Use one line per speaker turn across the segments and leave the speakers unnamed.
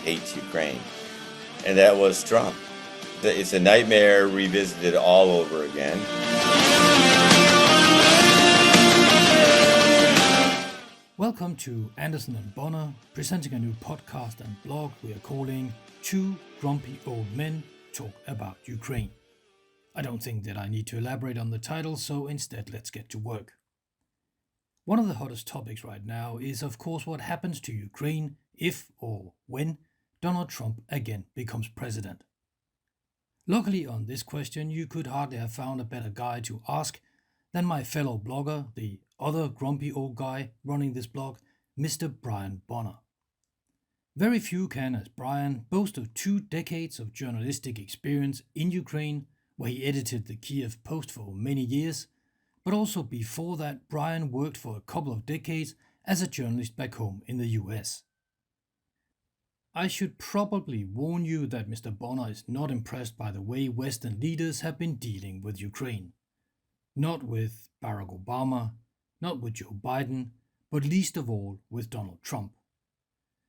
hates Ukraine. And that was Trump. It's a nightmare revisited all over again.
Welcome to Anderson and Bonner, presenting a new podcast and blog we are calling Two Grumpy Old Men Talk About Ukraine. I don't think that I need to elaborate on the title, so instead let's get to work. One of the hottest topics right now is of course what happens to Ukraine if or when Donald Trump again becomes president. Luckily on this question you could hardly have found a better guy to ask than my fellow blogger, the other grumpy old guy running this blog, Mr. Brian Bonner. Very few can, as Brian, boast of 2 decades of journalistic experience in Ukraine, where he edited the Kyiv Post for many years, but also before that Brian worked for a couple of decades as a journalist back home in the US. I should probably warn you that Mr. Bonner is not impressed by the way Western leaders have been dealing with Ukraine. Not with Barack Obama, not with Joe Biden, but least of all with Donald Trump.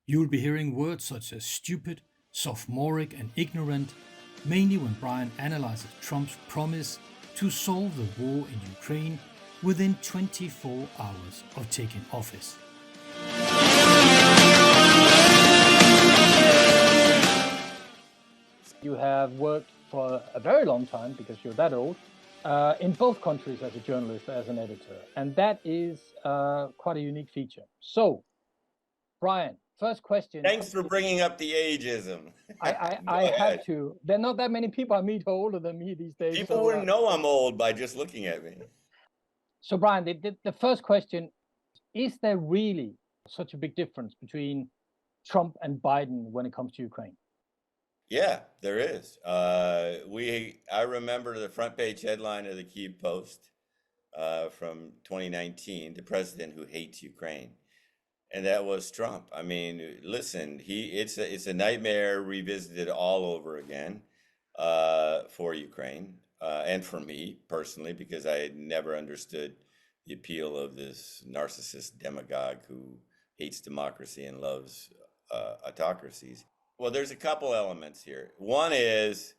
You will be hearing words such as stupid, sophomoric and ignorant, mainly when Brian analyzes Trump's promise to solve the war in Ukraine within 24 hours of taking office.
You have worked for a very long time, because you're that old, in both countries as a journalist, as an editor. And that is quite a unique feature. So, Brian, first question.
Thanks for bringing up the ageism.
I have to. There are not that many people I meet who are older than me these days.
People wouldn't know I'm old by just looking at me.
So, Brian, the first question, is there really such a big difference between Trump and Biden when it comes to Ukraine?
Yeah, there is. I remember the front page headline of the Kyiv Post from 2019, the president who hates Ukraine. And that was Trump. I mean, listen, it's a nightmare revisited all over again for Ukraine and for me personally, because I had never understood the appeal of this narcissist demagogue who hates democracy and loves autocracies. Well, there's a couple elements here. One is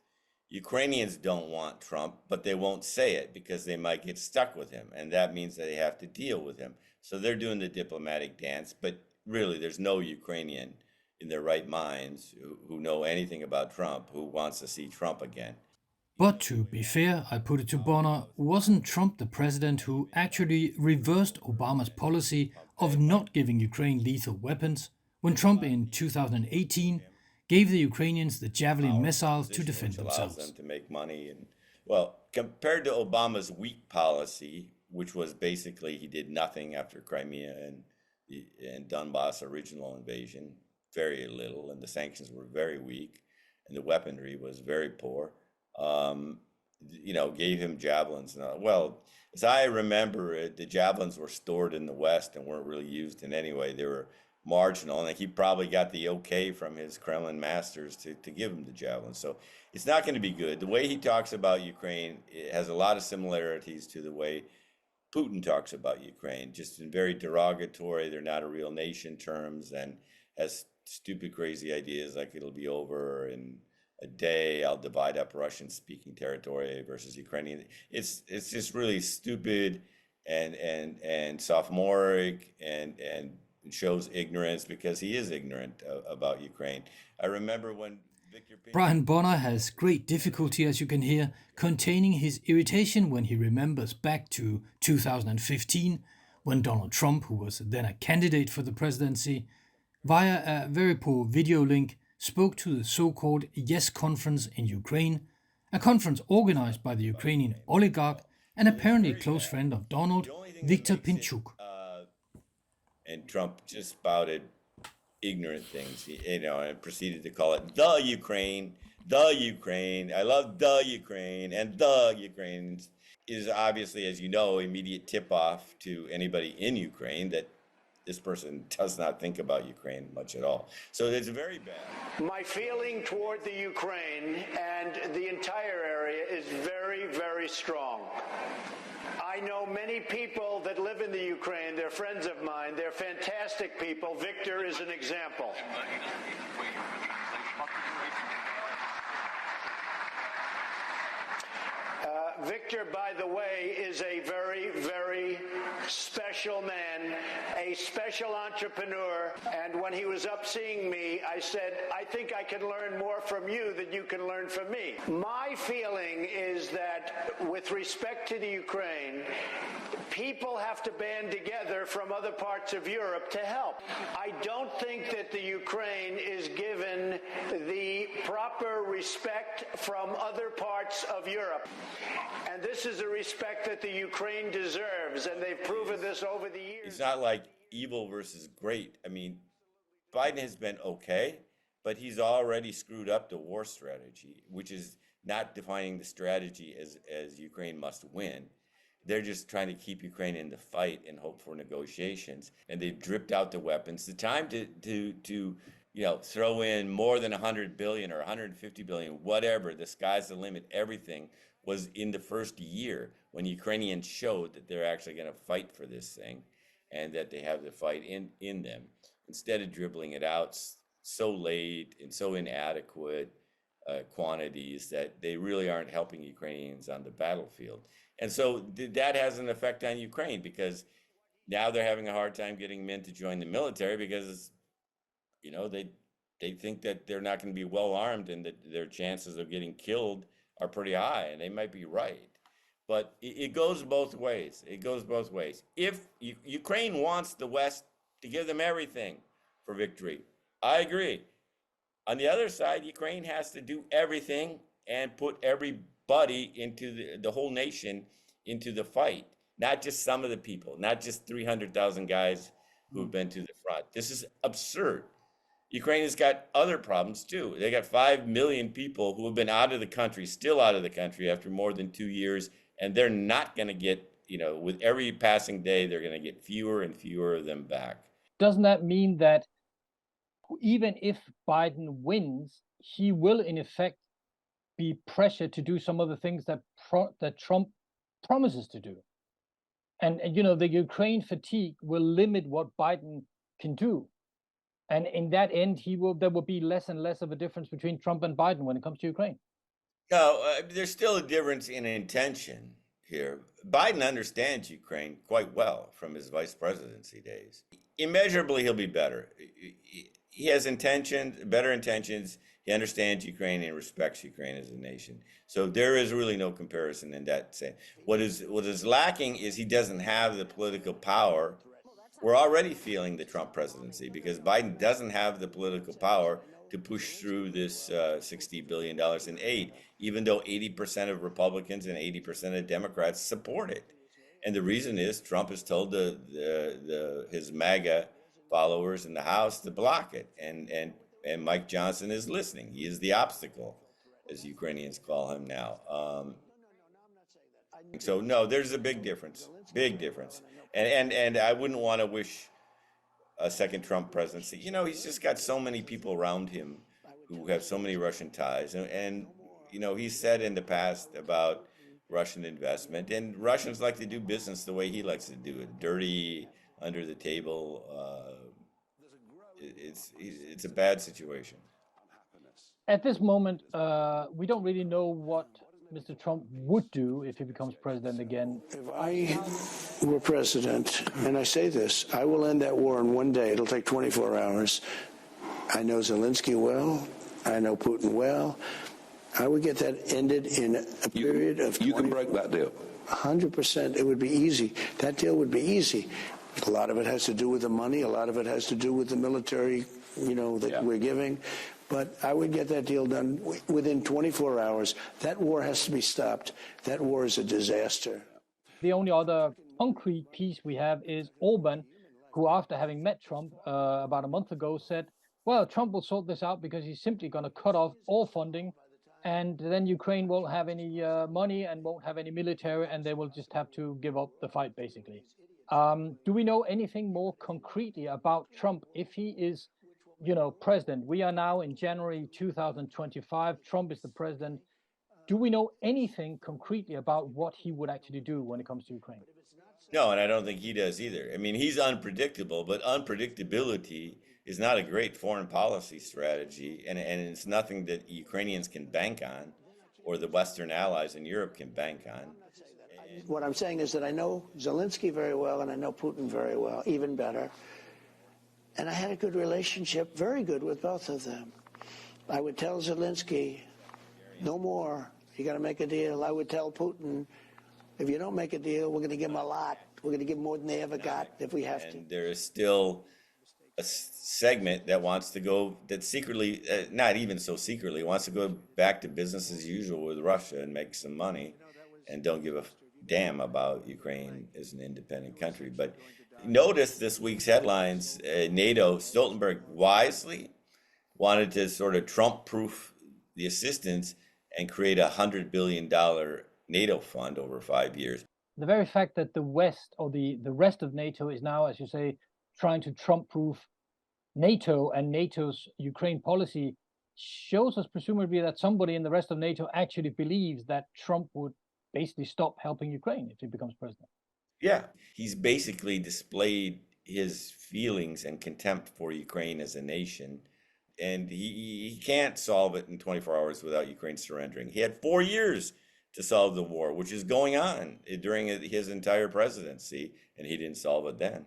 Ukrainians don't want Trump, but they won't say it because they might get stuck with him. And that means that they have to deal with him. So they're doing the diplomatic dance. But really, there's no Ukrainian in their right minds who know anything about Trump who wants to see Trump again.
But to be fair, I put it to Bonner, wasn't Trump the president who actually reversed Obama's policy of not giving Ukraine lethal weapons when Trump in 2018 gave the Ukrainians the Javelin missiles to defend themselves?
Allows them to make money. And well, compared to Obama's weak policy, which was basically he did nothing after Crimea and Donbass original invasion, very little, and the sanctions were very weak, and the weaponry was very poor. Gave him javelins. Well, as I remember it, the javelins were stored in the West and weren't really used in any way. They were marginal, and he probably got the okay from his Kremlin masters to give him the javelin. So it's not going to be good. The way he talks about Ukraine, it has a lot of similarities to the way Putin talks about Ukraine, just in very derogatory, they're not a real nation terms, and has stupid, crazy ideas like it'll be over in a day, I'll divide up Russian-speaking territory versus Ukrainian. It's just really stupid and sophomoric and shows ignorance because he is ignorant about Ukraine. I remember when
Brian Bonner has great difficulty, as you can hear, containing his irritation when he remembers back to 2015, when Donald Trump, who was then a candidate for the presidency, via a very poor video link, spoke to the so-called Yes Conference in Ukraine, a conference organized by the Ukrainian oligarch and apparently close friend of Donald, Viktor Pinchuk.
And Trump just spouted ignorant things, and proceeded to call it the Ukraine. I love the Ukraine, and the Ukraine is obviously, as you know, immediate tip-off to anybody in Ukraine that this person does not think about Ukraine much at all. So it's very bad.
My feeling toward the Ukraine and the entire area is very, very strong. I know many people that live in the Ukraine. They're friends of mine. They're fantastic people. Victor is an example. Victor, by the way, is a very, very special man, a special entrepreneur. And when he was up seeing me, I said, I think I can learn more from you than you can learn from me. My feeling is that with respect to the Ukraine, people have to band together from other parts of Europe to help. I don't think that the Ukraine is given the proper respect from other parts of Europe. And this is a respect that the Ukraine deserves, and they've proven this over the years.
It's not like evil versus great. I mean, Biden has been okay, but he's already screwed up the war strategy, which is not defining the strategy as Ukraine must win. They're just trying to keep Ukraine in the fight and hope for negotiations. And they've dripped out the weapons. The time to throw in more than 100 billion or 150 billion, whatever, the sky's the limit, everything was in the first year when Ukrainians showed that they're actually going to fight for this thing and that they have the fight in them. Instead of dribbling it out so late and so inadequate quantities that they really aren't helping Ukrainians on the battlefield. And so that has an effect on Ukraine because now they're having a hard time getting men to join the military because, they think that they're not going to be well armed and that their chances of getting killed are pretty high, and they might be right. But it goes both ways. It goes both ways. If Ukraine wants the West to give them everything for victory, I agree. On the other side, Ukraine has to do everything and put everybody into the whole nation into the fight, not just some of the people, not just 300,000 guys who've been to the front. This is absurd. Ukraine has got other problems too. They got 5 million people who have been out of the country, still out of the country after more than 2 years, and they're not going to get, with every passing day, they're going to get fewer and fewer of them back.
Doesn't that mean that even if Biden wins, he will in effect be pressured to do some of the things that Trump promises to do? And the Ukraine fatigue will limit what Biden can do. And in that end, there will be less and less of a difference between Trump and Biden when it comes to Ukraine.
No, there's still a difference in intention here. Biden understands Ukraine quite well from his vice presidency days. Immeasurably, he'll be better. He has better intentions. He understands Ukraine and respects Ukraine as a nation. So there is really no comparison in that sense. What is lacking is he doesn't have the political power. We're already feeling the Trump presidency because Biden doesn't have the political power to push through this $60 billion in aid, even though 80% of Republicans and 80% of Democrats support it. And the reason is Trump has told his MAGA followers in the House to block it. And Mike Johnson is listening. He is the obstacle, as Ukrainians call him now. So no, there's a big difference. And I wouldn't want to wish a second Trump presidency. He's just got so many people around him who have so many Russian ties. And he's said in the past about Russian investment, and Russians like to do business the way he likes to do it, dirty, under the table. It's a bad situation.
At this moment, we don't really know what Mr. Trump would do if he becomes president again.
If I were president, and I say this, I will end that war in one day. It'll take 24 hours. I know Zelensky well. I know Putin well. I would get that ended in a period of 24.
You can break that deal.
100%. It would be easy. That deal would be easy. A lot of it has to do with the money. A lot of it has to do with the military, we're giving. But I would get that deal done within 24 hours. That war has to be stopped. That war is a disaster.
The only other concrete piece we have is Orban, who after having met Trump about a month ago said, well, Trump will sort this out because he's simply going to cut off all funding, and then Ukraine won't have any money and won't have any military, and they will just have to give up the fight, basically. Do we know anything more concretely about Trump if he is president? We are now in January 2025. Trump is the president. Do we know anything concretely about what he would actually do when it comes to Ukraine?
No, and I don't think he does either. I mean, he's unpredictable, but unpredictability is not a great foreign policy strategy, and it's nothing that Ukrainians can bank on, or the Western allies in Europe can bank on.
What I'm saying is that I know Zelensky very well, and I know Putin very well, even better. And I had a good relationship, very good, with both of them. I would tell Zelensky, no more. You got to make a deal. I would tell Putin, if you don't make a deal, we're going to give them a lot. We're going to give them more than they ever got if we have to.
And there is still a segment that wants to go, that secretly, not even so secretly, wants to go back to business as usual with Russia and make some money, and don't give a damn about Ukraine as an independent country. But notice this week's headlines, NATO, Stoltenberg wisely wanted to sort of Trump-proof the assistance and create $100 billion NATO fund over 5 years.
The very fact that the West, or the rest of NATO, is now, as you say, trying to Trump-proof NATO and NATO's Ukraine policy shows us presumably that somebody in the rest of NATO actually believes that Trump would basically stop helping Ukraine if he becomes president.
Yeah, he's basically displayed his feelings and contempt for Ukraine as a nation, and he can't solve it in 24 hours without Ukraine surrendering. He had 4 years to solve the war, which is going on during his entire presidency, and he didn't solve it then.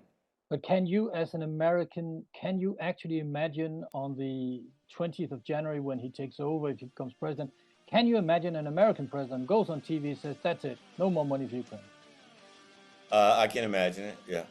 But can you, as an American, can you actually imagine on the 20th of January when he takes over, if he becomes president, can you imagine an American president goes on TV and says, that's it, no more money for Ukraine?
I can imagine it, yeah.